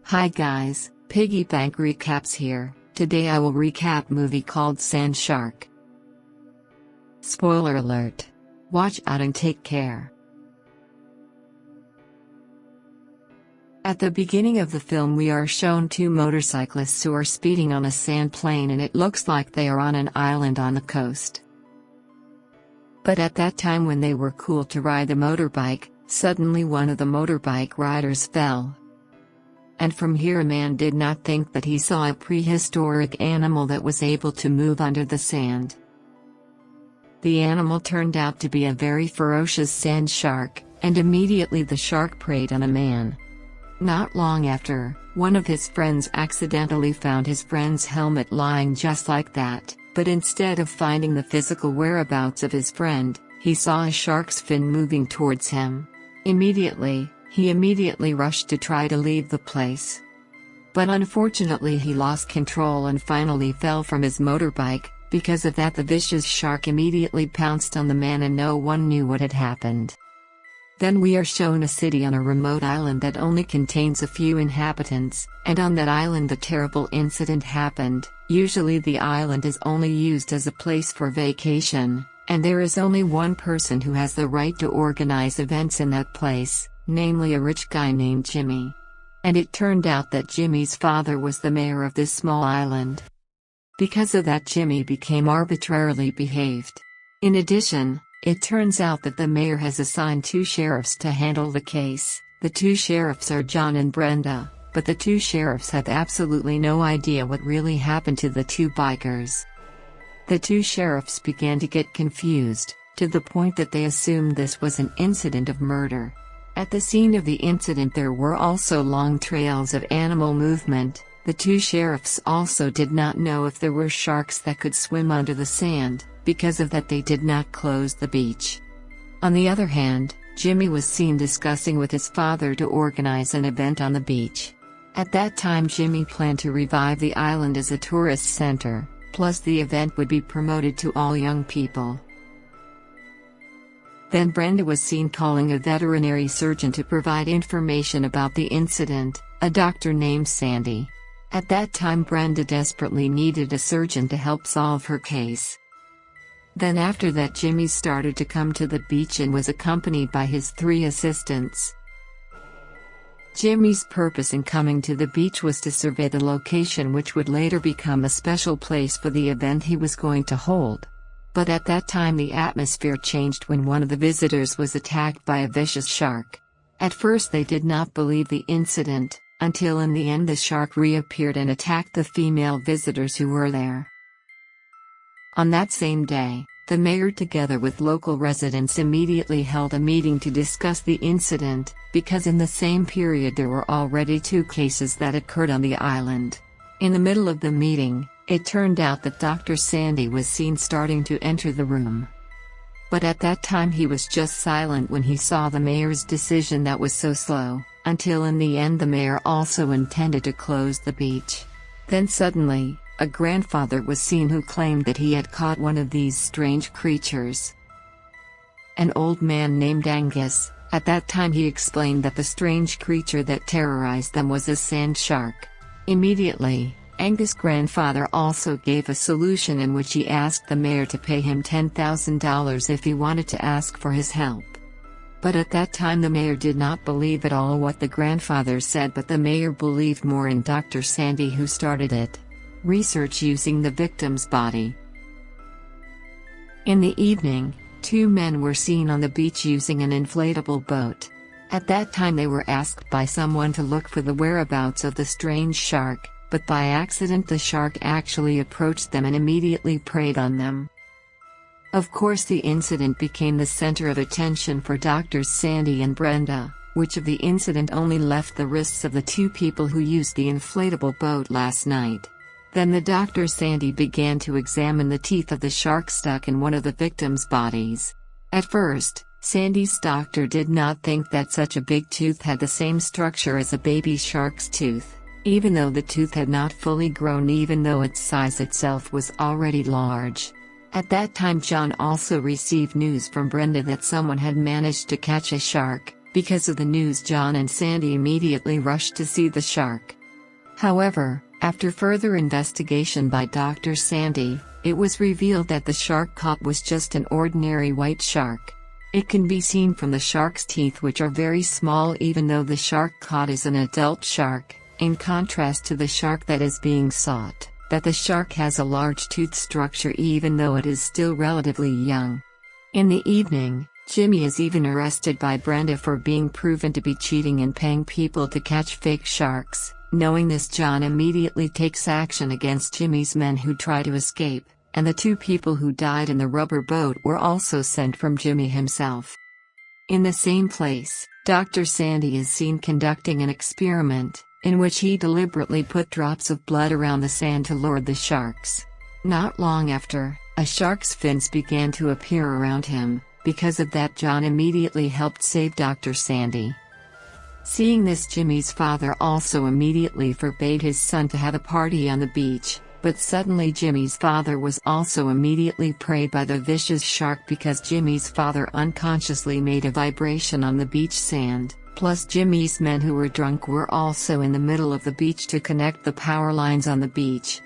Hi guys, Piggy Bank Recaps here. Today I will recap movie called Sand Shark. Spoiler alert. Watch out and take care. At the beginning of the film we are shown two motorcyclists who are speeding on a sand plane, and it looks like they are on an island on the coast. But at that time when they were cool to ride the motorbike, suddenly one of the motorbike riders fell. And from here a man did not think that he saw a prehistoric animal that was able to move under the sand. The animal turned out to be a very ferocious sand shark, and immediately the shark preyed on a man. Not long after, one of his friends accidentally found his friend's helmet lying just like that, but instead of finding the physical whereabouts of his friend, he saw a shark's fin moving towards him. He immediately rushed to try to leave the place. But unfortunately he lost control and finally fell from his motorbike. Because of that the vicious shark immediately pounced on the man and no one knew what had happened. Then we are shown a city on a remote island that only contains a few inhabitants, and on that island a terrible incident happened. Usually the island is only used as a place for vacation, and there is only one person who has the right to organize events in that place, namely a rich guy named Jimmy. And it turned out that Jimmy's father was the mayor of this small island. Because of that Jimmy became arbitrarily behaved. In addition, it turns out that the mayor has assigned two sheriffs to handle the case. The two sheriffs are John and Brenda, but the two sheriffs have absolutely no idea what really happened to the two bikers. The two sheriffs began to get confused, to the point that they assumed this was an incident of murder. At the scene of the incident there were also long trails of animal movement. The two sheriffs also did not know if there were sharks that could swim under the sand. Because of that they did not close the beach. On the other hand, Jimmy was seen discussing with his father to organize an event on the beach. At that time Jimmy planned to revive the island as a tourist center, plus the event would be promoted to all young people. Then Brenda was seen calling a veterinary surgeon to provide information about the incident, a doctor named Sandy. At that time Brenda desperately needed a surgeon to help solve her case. Then after that Jimmy started to come to the beach and was accompanied by his three assistants. Jimmy's purpose in coming to the beach was to survey the location, which would later become a special place for the event he was going to hold. But at that time the atmosphere changed when one of the visitors was attacked by a vicious shark. At first they did not believe the incident, until in the end the shark reappeared and attacked the female visitors who were there. On that same day, the mayor together with local residents immediately held a meeting to discuss the incident, because in the same period there were already two cases that occurred on the island. In the middle of the meeting, it turned out that Dr. Sandy was seen starting to enter the room. But at that time he was just silent when he saw the mayor's decision that was so slow, until in the end the mayor also intended to close the beach. Then suddenly, a grandfather was seen who claimed that he had caught one of these strange creatures. An old man named Angus. At that time he explained that the strange creature that terrorized them was a sand shark. Immediately, Angus' grandfather also gave a solution in which he asked the mayor to pay him $10,000 if he wanted to ask for his help. But at that time the mayor did not believe at all what the grandfather said, but the mayor believed more in Dr. Sandy, who started it. Research using the victim's body. In the evening, two men were seen on the beach using an inflatable boat. At that time they were asked by someone to look for the whereabouts of the strange shark, but by accident the shark actually approached them and immediately preyed on them. Of course the incident became the center of attention for Drs. Sandy and Brenda, which of the incident only left the wrists of the two people who used the inflatable boat last night. Then the Dr. Sandy began to examine the teeth of the shark stuck in one of the victims' bodies. At first, Sandy's doctor did not think that such a big tooth had the same structure as a baby shark's tooth, even though the tooth had not fully grown, even though its size itself was already large. At that time John also received news from Brenda that someone had managed to catch a shark. Because of the news, John and Sandy immediately rushed to see the shark. However, after further investigation by Dr. Sandy, it was revealed that the shark caught was just an ordinary white shark. It can be seen from the shark's teeth, which are very small even though the shark caught is an adult shark, in contrast to the shark that is being sought, that the shark has a large tooth structure even though it is still relatively young. In the evening, Jimmy is even arrested by Brenda for being proven to be cheating and paying people to catch fake sharks. Knowing this, John immediately takes action against Jimmy's men who try to escape, and the 2 people who died in the rubber boat were also sent from Jimmy himself. In the same place, Dr. Sandy is seen conducting an experiment, in which he deliberately put drops of blood around the sand to lure the sharks. Not long after, a shark's fins began to appear around him. Because of that, John immediately helped save Dr. Sandy. Seeing this, Jimmy's father also immediately forbade his son to have a party on the beach, but suddenly Jimmy's father was also immediately preyed by the vicious shark because Jimmy's father unconsciously made a vibration on the beach sand, plus Jimmy's men who were drunk were also in the middle of the beach to connect the power lines on the beach.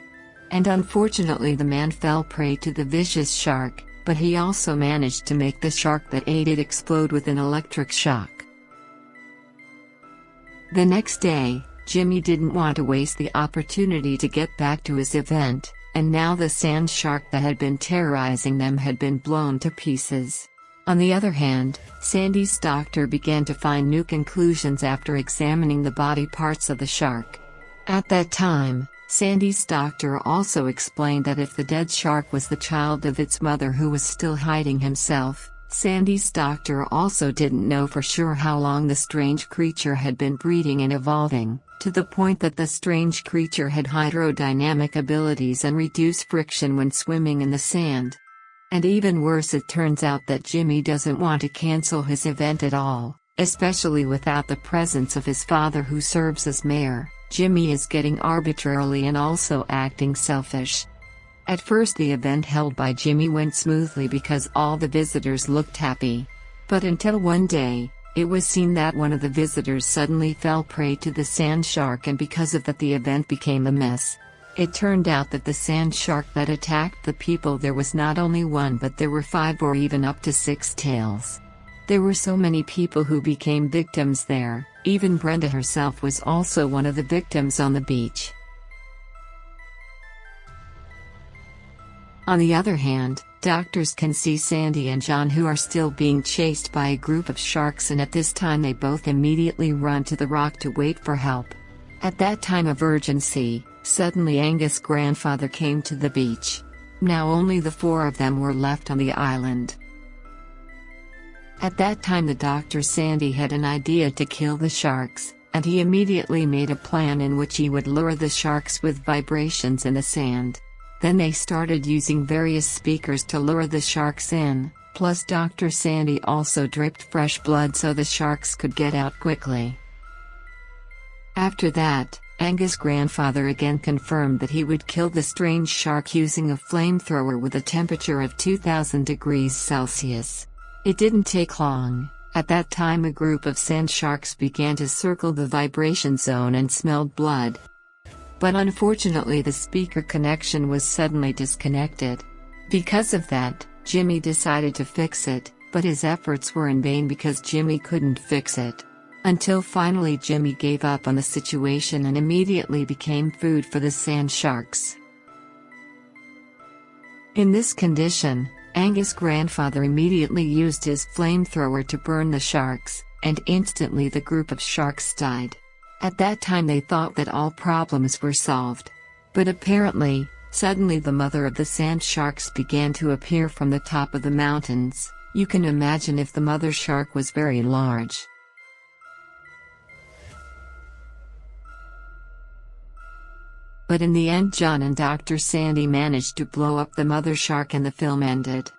And unfortunately the man fell prey to the vicious shark, but he also managed to make the shark that ate it explode with an electric shock. The next day, Jimmy didn't want to waste the opportunity to get back to his event, and now the sand shark that had been terrorizing them had been blown to pieces. On the other hand, Sandy's doctor began to find new conclusions after examining the body parts of the shark. At that time, Sandy's doctor also explained that if the dead shark was the child of its mother who was still hiding himself, Sandy's doctor also didn't know for sure how long the strange creature had been breeding and evolving, to the point that the strange creature had hydrodynamic abilities and reduced friction when swimming in the sand. And even worse, it turns out that Jimmy doesn't want to cancel his event at all, especially without the presence of his father who serves as mayor. Jimmy is getting arbitrarily and also acting selfish. At first the event held by Jimmy went smoothly because all the visitors looked happy. But until one day, it was seen that one of the visitors suddenly fell prey to the sand shark, and because of that the event became a mess. It turned out that the sand shark that attacked the people, there was not only one but there were 5 or even up to 6 tails. There were so many people who became victims there, even Brenda herself was also one of the victims on the beach. On the other hand, doctors can see Sandy and John who are still being chased by a group of sharks, and at this time they both immediately run to the rock to wait for help. At that time of urgency, suddenly Angus' grandfather came to the beach. Now only the 4 of them were left on the island. At that time the Dr. Sandy had an idea to kill the sharks, and he immediately made a plan in which he would lure the sharks with vibrations in the sand. Then they started using various speakers to lure the sharks in, plus Dr. Sandy also dripped fresh blood so the sharks could get out quickly. After that, Angus' grandfather again confirmed that he would kill the strange shark using a flamethrower with a temperature of 2000 degrees Celsius. It didn't take long. At that time a group of sand sharks began to circle the vibration zone and smelled blood. But unfortunately the speaker connection was suddenly disconnected. Because of that, Jimmy decided to fix it, but his efforts were in vain because Jimmy couldn't fix it. Until finally Jimmy gave up on the situation and immediately became food for the sand sharks. In this condition, Angus' grandfather immediately used his flamethrower to burn the sharks, and instantly the group of sharks died. At that time they thought that all problems were solved. But apparently, suddenly the mother of the sand sharks began to appear from the top of the mountains. You can imagine if the mother shark was very large. But in the end John and Dr. Sandy managed to blow up the mother shark and the film ended.